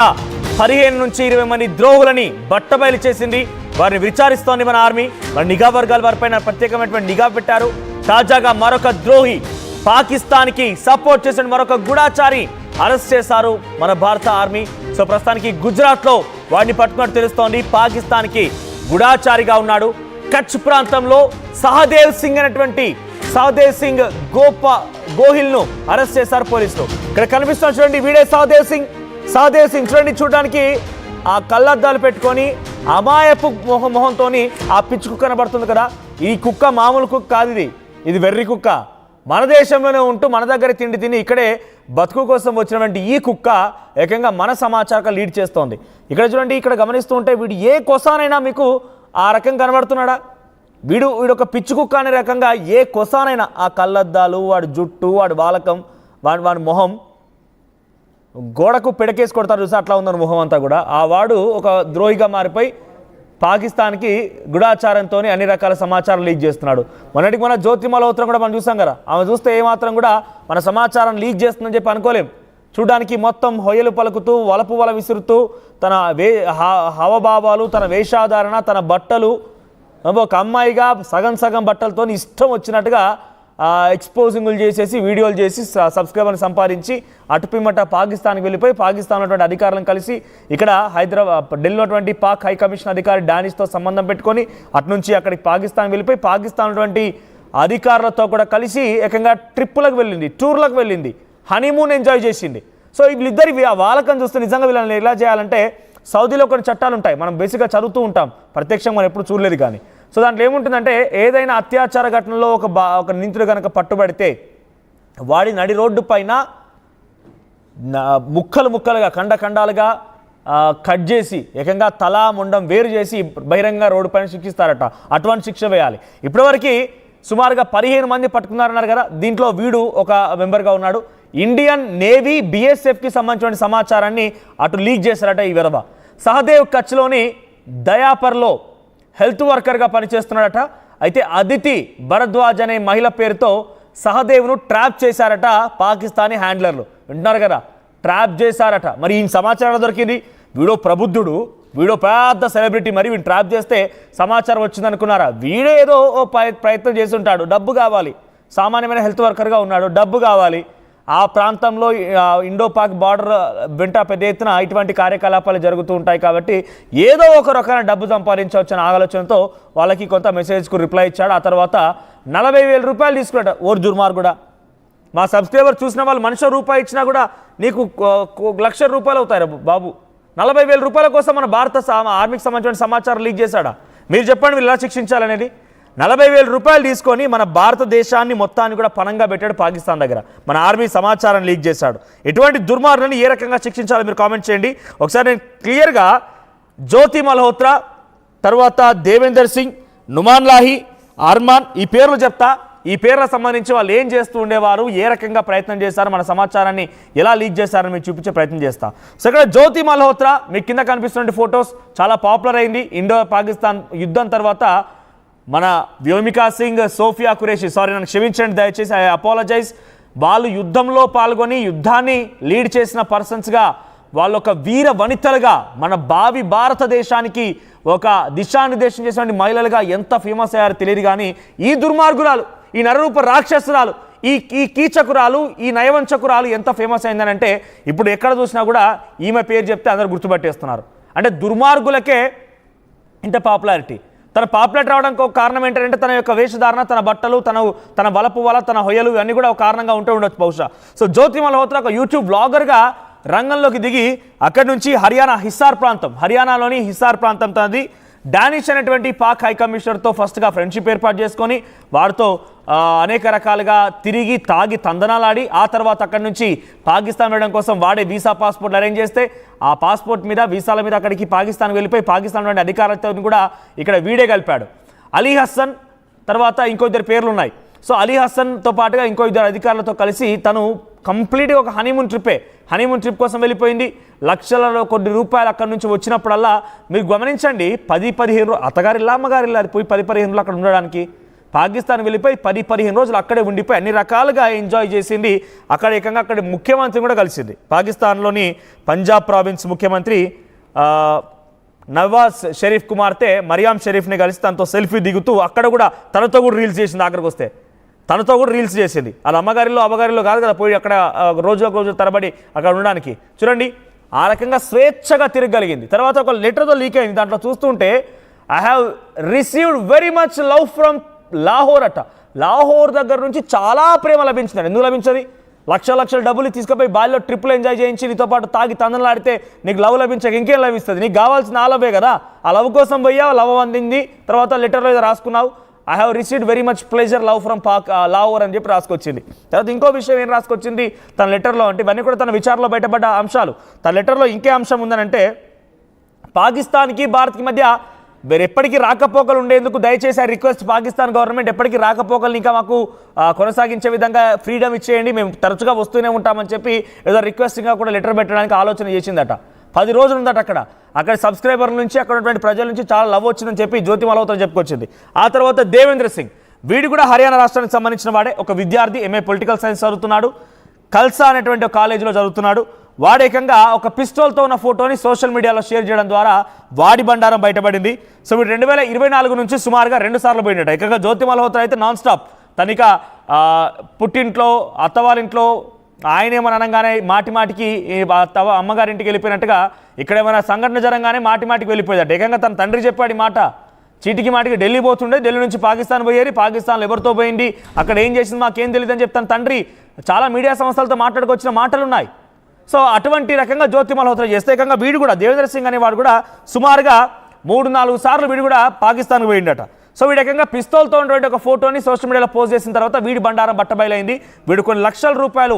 15 నుంచి 20 మంది ద్రోహులని బట్టబయలు చేసింది. వారిని విచారిస్తోంది మన ఆర్మీ. మరి నిఘా వర్గాల వారిపైన ప్రత్యేకమైనటువంటి నిఘా పెట్టారు. తాజాగా మరొక ద్రోహి, పాకిస్తాన్కి సపోర్ట్ చేసిన మరొక గూఢాచారి అరెస్ట్ చేశారు మన భారత ఆర్మీ. సో ప్రస్తుతానికి గుజరాత్లో వాడిని పట్టుకున్నట్టు తెలుస్తోంది. పాకిస్తాన్కి గూఢాచారిగా ఉన్నాడు. కచ్ ప్రాంతంలో సహదేవ్ సింగ్ అనేటువంటి సహదేవ్ గోహిల్ను అరెస్ట్ చేశారు పోలీసులు. ఇక్కడ కనిపిస్తున్న చూడండి వీడే సహదేవ్ సింగ్ చూడండి. చూడడానికి ఆ కళ్ళద్దాలు పెట్టుకొని అమాయపు మొహంతో ఆ పిచ్చి కుక్క కనబడుతుంది కదా. ఈ కుక్క మామూలు కుక్క కాదు, ఇది వెర్రి కుక్క. మన దేశంలోనే ఉంటూ మన దగ్గర తిండి తిని ఇక్కడే బతుకు కోసం వచ్చినటువంటి ఈ కుక్క ఏకంగా మన సమాచారం లీడ్ చేస్తోంది. ఇక్కడ చూడండి, ఇక్కడ గమనిస్తూ ఉంటే వీడు ఏ కొసానైనా మీకు ఆ రకం కనబడుతున్నాడా? వీడు ఒక పిచ్చి కుక్క అనే రకంగా ఏ కొసానైనా ఆ కళ్ళద్దాలు, వాడి జుట్టు, వాడి బాలకం, వాడి మొహం గోడకు పిడకేసి కొడతారు చూసి అట్లా ఉందని మొహం అంతా కూడా. ఆ వాడు ఒక ద్రోహిగా మారిపోయి పాకిస్తాన్కి గూఢాచారంతో అన్ని రకాల సమాచారం లీక్ చేస్తున్నాడు. మొన్నటికి మన జ్యోతి మల్హోత్రా కూడా మనం చూసాం కదా. ఆమె చూస్తే ఏమాత్రం కూడా మన సమాచారం లీక్ చేస్తుందని చెప్పి అనుకోలేం. చూడడానికి మొత్తం హొయ్యలు పలుకుతూ వలపు వల విసురుతూ తన హావభావాలు, తన వేషాధారణ, తన బట్టలు, ఒక అమ్మాయిగా సగం బట్టలతో ఇష్టం వచ్చినట్టుగా ఎక్స్పోజింగ్లు చేసేసి వీడియోలు చేసి సబ్స్క్రైబర్ని సంపాదించి అటుపిమ్మట పాకిస్తాన్కి వెళ్ళిపోయి పాకిస్తాన్ ఉన్నటువంటి అధికారులను కలిసి ఇక్కడ ఢిల్లీలో ఉన్నటువంటి పాక్ హై కమిషన్ అధికారి డానిష్తో సంబంధం పెట్టుకొని అటు నుంచి అక్కడికి పాకిస్తాన్ వెళ్ళిపోయి పాకిస్తాన్ ఉన్నటువంటి అధికారులతో కూడా కలిసి ఏకంగా ట్రిప్పులకు వెళ్ళింది, టూర్లకు వెళ్ళింది, హనీమూన్ ఎంజాయ్ చేసింది. సో వీళ్ళిద్దరి వాళ్ళకం చూస్తే నిజంగా వీళ్ళని ఎలా చేయాలంటే సౌదీలో కొన్ని చట్టాలు ఉంటాయి, మనం బేసిక్గా చదువుతూ ఉంటాం, ప్రత్యక్షంగా మనం ఎప్పుడు చూడలేదు కానీ. సో దాంట్లో ఏముంటుందంటే ఏదైనా అత్యాచార ఘటనలో ఒక నిందితుడు కనుక పట్టుబడితే వాడి నడి రోడ్డు పైన ముక్కలుగా ఖండాలుగా కట్ చేసి ఏకంగా తలా ముండం వేరు చేసి బహిరంగ రోడ్డు పైన శిక్షిస్తారట. అటువంటి శిక్ష వేయాలి. ఇప్పటివరకు సుమారుగా 15 మంది పట్టుకున్నారన్నారు కదా. దీంట్లో వీడు ఒక మెంబర్గా ఉన్నాడు. ఇండియన్ నేవీ BSFకి సంబంధించిన సమాచారాన్ని అటు లీక్ చేశారట ఈ విధవ. సహదేవ్ కచ్లోని దయాపర్లో హెల్త్ వర్కర్గా పనిచేస్తున్నాడట. అయితే అదితి భరద్వాజ్ అనే మహిళ పేరుతో సహదేవ్ను ట్రాప్ చేశారట పాకిస్తానీ హ్యాండ్లర్లు. వింటున్నారు కదా, ట్రాప్ చేశారట. మరి ఈ సమాచారం దొరికింది. వీడో ప్రబుద్ధుడు, వీడో పెద్ద సెలబ్రిటీ, మరి వీడిని ట్రాప్ చేస్తే సమాచారం వచ్చిందనుకున్నారా? వీడే ఏదో ప్రయత్నం చేసి ఉంటాడు, డబ్బు కావాలి. సామాన్యమైన హెల్త్ వర్కర్గా ఉన్నాడు, డబ్బు కావాలి. ఆ ప్రాంతంలో ఇండో పాక్ బార్డర్ వెంట పెద్ద ఎత్తున ఇటువంటి కార్యకలాపాలు జరుగుతూ ఉంటాయి కాబట్టి ఏదో ఒక రకమైన డబ్బు సంపాదించవచ్చని ఆలోచనతో వాళ్ళకి కొంత మెసేజ్కు రిప్లై ఇచ్చాడు. ఆ తర్వాత 40,000 రూపాయలు తీసుకున్నాడు. ఓర్ జుర్మార్గుడా, మా సబ్స్క్రైబర్ చూసిన వాళ్ళు మనిషి రూపాయి ఇచ్చినా కూడా నీకు 1,00,000 రూపాయలు అవుతాయి బాబు. 40,000 రూపాయల కోసం మన భారత ఆర్మీకి సంబంధించిన సమాచారం లీక్ చేశాడా? మీరు చెప్పండి, వీళ్ళు ఎలా శిక్షించాలనేది. 40,000 రూపాయలు తీసుకొని మన భారతదేశాన్ని మొత్తాన్ని కూడా పణంగా పెట్టాడు పాకిస్తాన్ దగ్గర. మన ఆర్మీ సమాచారం లీక్ చేశాడు. ఎటువంటి దుర్మార్గులను ఏ రకంగా శిక్షించాలో మీరు కామెంట్ చేయండి. ఒకసారి నేను క్లియర్గా జ్యోతి మల్హోత్రా, తర్వాత దేవేందర్ సింగ్, నుమాన్ లాహి, అర్మాన్ ఈ పేర్లు చెప్తా. ఈ పేర్లకు సంబంధించి వాళ్ళు ఏం చేస్తూ ఉండేవారు, ఏ రకంగా ప్రయత్నం చేశారు, మన సమాచారాన్ని ఎలా లీక్ చేశారని మీకు చూపించే ప్రయత్నం చేస్తా. సో ఇక్కడ జ్యోతి మల్హోత్రా మీకు కింద కనిపిస్తున్న ఫొటోస్ చాలా పాపులర్ అయింది. ఇండో పాకిస్తాన్ యుద్ధం తర్వాత మన వ్యోమికా సింగ్, సోఫియా ఖురేషి, సారీ నన్ను క్షమించండి దయచేసి, ఐ అపాలజైజ్, వాళ్ళు యుద్ధంలో పాల్గొని యుద్ధాన్ని లీడ్ చేసిన పర్సన్స్గా వాళ్ళు ఒక వీర వనితలుగా మన భావి భారతదేశానికి ఒక దిశానిర్దేశం చేసినటువంటి మహిళలుగా ఎంత ఫేమస్ అయ్యారో తెలియదు. కానీ ఈ దుర్మార్గురాలు, ఈ నరరూప రాక్షసురాలు, ఈ కీచకురాలు, ఈ నయవంచకురాలు ఎంత ఫేమస్ అయిందనంటే ఇప్పుడు ఎక్కడ చూసినా కూడా ఈమె పేరు చెప్తే అందరూ గుర్తుపట్టేస్తున్నారు. అంటే దుర్మార్గులకే ఇంత పాపులారిటీ. తన పాపులారిటీ రావడానికి ఒక కారణం ఏంటంటే తన యొక్క వేషధారణ, తన బట్టలు, తన వలపు వల, తన హొయ్యలు ఇవన్నీ కూడా ఒక కారణంగా ఉండొచ్చు బహుశా. సో జ్యోతి మల్హోత్రా ఒక యూట్యూబ్ బ్లాగర్గా రంగంలోకి దిగి అక్కడి నుంచి హర్యానాలోని హిసార్ ప్రాంతం తనది. డానిష్ అనేటువంటి పాక్ హై కమిషనర్తో ఫస్ట్గా ఫ్రెండ్షిప్ ఏర్పాటు చేసుకొని వారితో అనేక రకాలుగా తిరిగి తాగి తందనాలాడి ఆ తర్వాత అక్కడి నుంచి పాకిస్తాన్ వెళ్ళడం కోసం వాడే వీసా పాస్పోర్ట్లు అరేంజ్ చేస్తే ఆ పాస్పోర్ట్ మీద వీసాల మీద అక్కడికి పాకిస్తాన్ వెళ్ళిపోయి పాకిస్తాన్ అధికారులతో కూడా ఇక్కడ వీడే కలిపాడు. అలీ హసన్ తర్వాత ఇంకో ఇద్దరు పేర్లు ఉన్నాయి. సో అలీ హసన్తో పాటుగా ఇంకో ఇద్దరు అధికారులతో కలిసి తను కంప్లీట్గా ఒక హనీమూన్ ట్రిప్ కోసం వెళ్ళిపోయింది. లక్షలలో కొన్ని రూపాయలు అక్కడి నుంచి వచ్చినప్పుడల్లా మీరు గమనించండి, 10-15 అత్తగారిల్లా అమ్మగారిల్లా పోయి 10-15 అక్కడ ఉండడానికి పాకిస్తాన్ వెళ్ళిపోయి 10-15 రోజులు అక్కడే ఉండిపోయి అన్ని రకాలుగా ఎంజాయ్ చేసింది. అక్కడ ఏకంగా అక్కడ ముఖ్యమంత్రి కూడా కలిసింది. పాకిస్తాన్లోని పంజాబ్ ప్రావిన్స్ ముఖ్యమంత్రి నవాజ్ షరీఫ్ కుమార్తె మరియాం షరీఫ్ని కలిసి తనతో సెల్ఫీ దిగుతూ అక్కడ కూడా తనతో కూడా రీల్స్ చేసింది. అక్కడికి వస్తే తనతో కూడా రీల్స్ చేసింది. వాళ్ళ అమ్మగారిలో కాదు కదా పోయి అక్కడ రోజు తరబడి అక్కడ ఉండడానికి. చూడండి ఆ రకంగా స్వేచ్ఛగా తిరగలిగింది. తర్వాత ఒక లెటర్తో లీక్ అయింది. దాంట్లో చూస్తుంటే I have received very much love from Lahore అట. లాహోర్ దగ్గర నుంచి చాలా ప్రేమ లభించింది. ఎందుకు లభించది? లక్షల డబ్బులు తీసుకుపోయి బాల్లో ట్రిప్పులు ఎంజాయ్ చేయించి నీతో పాటు తాగి తందనలాడితే నీకు లవ్ లభించక ఇంకేం లభిస్తుంది? నీకు కావాల్సిన ఆ లవ్వే కదా. ఆ లవ్ కోసం పోయావు, లవ్ అందింది. తర్వాత లెటర్లో ఏదో రాసుకున్నావు, I have received very much pleasure love from Lahore అని చెప్పి రాసుకొచ్చింది. తర్వాత ఇంకో విషయం ఏం రాసుకొచ్చింది తన లెటర్లో అంటే, ఇవన్నీ కూడా తన విచారణలో బయటపడ్డ అంశాలు. తన లెటర్లో ఇంకే అంశం ఉందనంటే, పాకిస్తాన్కి భారత్కి మధ్య ఎప్పటికీ రాకపోకలు ఉండేందుకు దయచేసి ఆ రిక్వెస్ట్ పాకిస్తాన్ గవర్నమెంట్ ఎప్పటికీ రాకపోకలు ఇంకా మాకు కొనసాగించే విధంగా ఫ్రీడమ్ ఇచ్చేయండి, మేము తరచుగా వస్తూనే ఉంటామని చెప్పి ఏదో రిక్వెస్ట్గా కూడా లెటర్ పెట్టడానికి ఆలోచన చేసిందట. 10 రోజులు ఉందట అక్కడ సబ్స్క్రైబర్ల నుంచి అక్కడ ఉన్నటువంటి ప్రజల నుంచి చాలా లవ్ వచ్చిందని చెప్పి జ్యోతి మల్హోత్రా చెప్పుకొచ్చింది. ఆ తర్వాత దేవేంద్ర సింగ్, వీడు కూడా హర్యానా రాష్ట్రానికి సంబంధించిన వాడే, ఒక విద్యార్థి, ఎంఏ పొలిటికల్ సైన్స్ చదువుతున్నాడు, కల్సా అనేటువంటి ఒక కాలేజీలో చదువుతున్నాడు. వాడేకంగా ఒక పిస్టోల్తో ఉన్న ఫోటోని సోషల్ మీడియాలో షేర్ చేయడం ద్వారా వాడి బండారం బయటపడింది. సో వీడు 2024 నుంచి సుమారుగా 2 సార్లు పోయినట్టు. ఏకంగా జ్యోతి మల్హోత్రా అయితే నాన్ స్టాప్ తనిక పుట్టింట్లో అత్తవారింట్లో ఆయన ఏమని అనగానే మాటికి అమ్మగారింటికి వెళ్ళిపోయినట్టుగా ఇక్కడ ఏమైనా సంఘటన జరగానే మాటికి వెళ్ళిపోయేదట. ఏకంగా తన తండ్రి చెప్పాడు మాట, చీటికి మాటికి ఢిల్లీ పోతుండే, ఢిల్లీ నుంచి పాకిస్తాన్ పోయేది, పాకిస్తాన్లో ఎవరితో పోయింది, అక్కడ ఏం చేసింది మాకేం తెలియదు అని చెప్తాను తండ్రి చాలా మీడియా సంస్థలతో మాట్లాడుకొచ్చిన మాటలు ఉన్నాయి. సో అటువంటి రకంగా జ్యోతి మల్హోత్రా చేస్తే ఏకంగా వీడు కూడా దేవేంద్ర సింగ్ అనేవాడు కూడా సుమారుగా 3-4 సార్లు వీడు కూడా పాకిస్తాన్కి పోయిండట. సో వీడు ఏకంగా పిస్తోల్తో ఉన్నటువంటి ఒక ఫోటోని సోషల్ మీడియాలో పోస్ట్ చేసిన తర్వాత వీడి బండారం బట్టబయలైంది. వీడు కొన్ని లక్షల రూపాయలు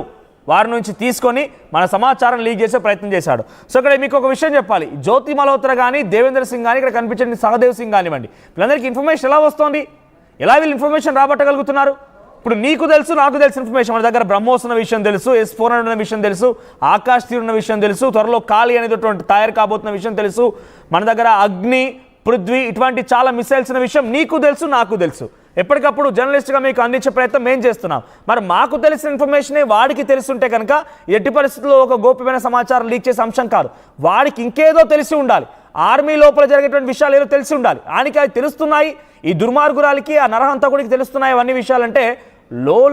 వారి నుంచి తీసుకొని మన సమాచారం లీక్ చేసే ప్రయత్నం చేశాడు. సో ఇక్కడ మీకు ఒక విషయం చెప్పాలి, జ్యోతి మల్హోత్రా కానీ దేవేంద్ర సింగ్ కానీ ఇక్కడ కనిపించండి సహదేవ్ సింగ్ కానివ్వండి, వీళ్ళందరికీ ఇన్ఫర్మేషన్ ఎలా వస్తుంది, ఎలా వీళ్ళు ఇన్ఫర్మేషన్ రాబట్టగలుగుతున్నారు? ఇప్పుడు నీకు తెలుసు, నాకు తెలుసు ఇన్ఫర్మేషన్. మన దగ్గర బ్రహ్మోస్ ఉన్న విషయం తెలుసు, S-400 ఉన్న విషయం తెలుసు, ఆకాశ్ తీర్ ఉన్న విషయం తెలుసు, త్వరలో కాళీ అనేటువంటి తయారు కాబోతున్న విషయం తెలుసు, మన దగ్గర అగ్ని, పృథ్వీ ఇటువంటి చాలా మిసైల్స్ ఉన్న విషయం నీకు తెలుసు, నాకు తెలుసు. ఎప్పటికప్పుడు జర్నలిస్ట్గా మీకు అందించే ప్రయత్నం మేము చేస్తున్నాం. మరి మాకు తెలిసిన ఇన్ఫర్మేషనే వాడికి తెలుసుంటే కనుక ఎట్టి పరిస్థితుల్లో ఒక గోప్యమైన సమాచారం లీక్ చేసే అంశం కాదు. వాడికి ఇంకేదో తెలిసి ఉండాలి, ఆర్మీ లోపల జరిగేటువంటి విషయాలు ఏదో తెలిసి ఉండాలి. ఆయనకి అది తెలుస్తున్నాయి, ఈ దుర్మార్గురాలకి ఆ నరహంతకుడికి తెలుస్తున్నాయి అవన్నీ విషయాలంటే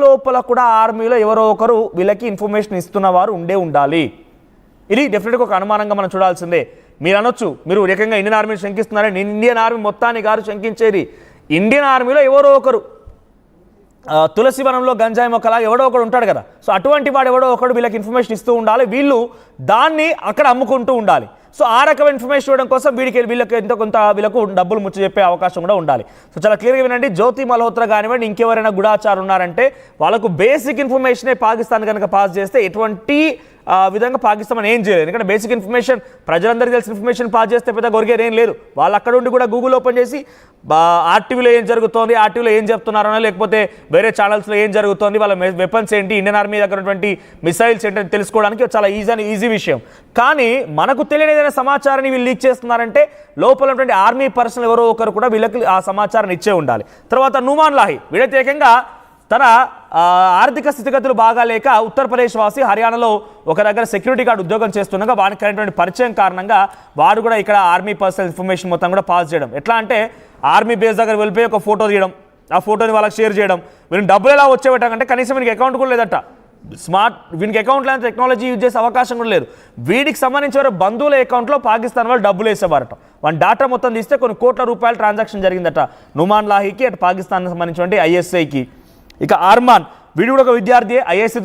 లోపల కూడా ఆర్మీలో ఎవరో ఒకరు వీళ్ళకి ఇన్ఫర్మేషన్ ఇస్తున్నవారు ఉండాలి. ఇది డెఫినెట్గా ఒక అనుమానంగా మనం చూడాల్సిందే. మీరు అనొచ్చు, మీరు ఏకంగా ఇండియన్ ఆర్మీని శంకిస్తున్నారని. ఇండియన్ ఆర్మీ మొత్తాన్ని గారు శంకించేది, ఇండియన్ ఆర్మీలో ఎవరో ఒకరు తులసి వనంలో గంజాయి మొక్కలాగా ఎవడో ఒకడు ఉంటాడు కదా. సో అటువంటి వాడు ఎవడో ఒకడు వీళ్ళకి ఇన్ఫర్మేషన్ ఇస్తూ ఉండాలి, వీళ్ళు దాన్ని అక్కడ అమ్ముకుంటూ ఉండాలి. సో ఆ రకమైన ఇన్ఫర్మేషన్ ఇవ్వడం కోసం వీళ్ళకి ఎంతో కొంత వీళ్ళకు డబ్బులు ముచ్చ చెప్పే అవకాశం కూడా ఉండాలి. సో చాలా క్లియర్గా వినండి, జ్యోతి మల్హోత్రా కానివ్వండి ఇంకెవరైనా గూఢాచారులు ఉన్నారంటే వాళ్ళకు బేసిక్ ఇన్ఫర్మేషనే పాకిస్తాన్ కనుక పాస్ చేస్తే ఎటువంటి విధంగా పాకిస్తాన్ ఏం చేయలేదు. ఎందుకంటే బేసిక్ ఇన్ఫర్మేషన్ ప్రజలందరికీ తెలిసిన ఇన్ఫర్మేషన్ పాస్ చేస్తే పెద్ద గొరిగేది ఏం లేదు. వాళ్ళు అక్కడ ఉండి కూడా గూగుల్ ఓపెన్ చేసి ఆర్టీవీలో ఏం జరుగుతోంది, ఆర్టీవీలో ఏం చెప్తున్నారనో లేకపోతే వేరే ఛానల్స్లో ఏం జరుగుతోంది, వాళ్ళ వెపన్స్ ఏంటి, ఇండియన్ ఆర్మీ దగ్గర ఉన్నటువంటి మిసైల్స్ ఏంటని తెలుసుకోవడానికి చాలా ఈజీ విషయం. కానీ మనకు తెలియని ఏదైనా సమాచారాన్ని వీళ్ళు లీక్ చేస్తున్నారంటే లోపల ఉన్నటువంటి ఆర్మీ పర్సనల్ ఎవరో ఒకరు కూడా వీళ్ళకి ఆ సమాచారాన్ని ఇచ్చే ఉండాలి. తర్వాత నుమాన్ లాహి వీడైతే ఏకంగా తన ఆర్థిక స్థితిగతులు బాగాలేక ఉత్తరప్రదేశ్ వాసి హర్యానాలో ఒక దగ్గర సెక్యూరిటీ గార్డ్ ఉద్యోగం చేస్తుండగా వానికి అయినటువంటి పరిచయం కారణంగా వాడు కూడా ఇక్కడ ఆర్మీ పర్సనల్ ఇన్ఫర్మేషన్ మొత్తం కూడా పాస్ చేయడం. ఎట్లా అంటే ఆర్మీ బేస్ దగ్గర వెళ్ళిపోయి ఒక ఫోటో తీయడం, ఆ ఫోటోని వాళ్ళకి షేర్ చేయడం. వీళ్ళని డబ్బులు ఎలా వచ్చేవటంటే కనీసం వీనికి అకౌంట్ కూడా లేదట, వీనికి అకౌంట్లో టెక్నాలజీ యూజ్ చేసే అవకాశం కూడా లేదు. వీడికి సంబంధించిన బంధువుల అకౌంట్లో పాకిస్తాన్ వాళ్ళు డబ్బులు వేసేవారట. వాళ్ళ డేటా మొత్తం తీస్తే కొన్ని కోట్ల రూపాయల ట్రాన్సాక్షన్ జరిగిందట నుమాన్ లాహీకి, అటు పాకిస్తాన్కి సంబంధించినటువంటి ISIకి. ఇక అర్మాన్ వీడు కూడా ఒక విద్యార్థి, ISI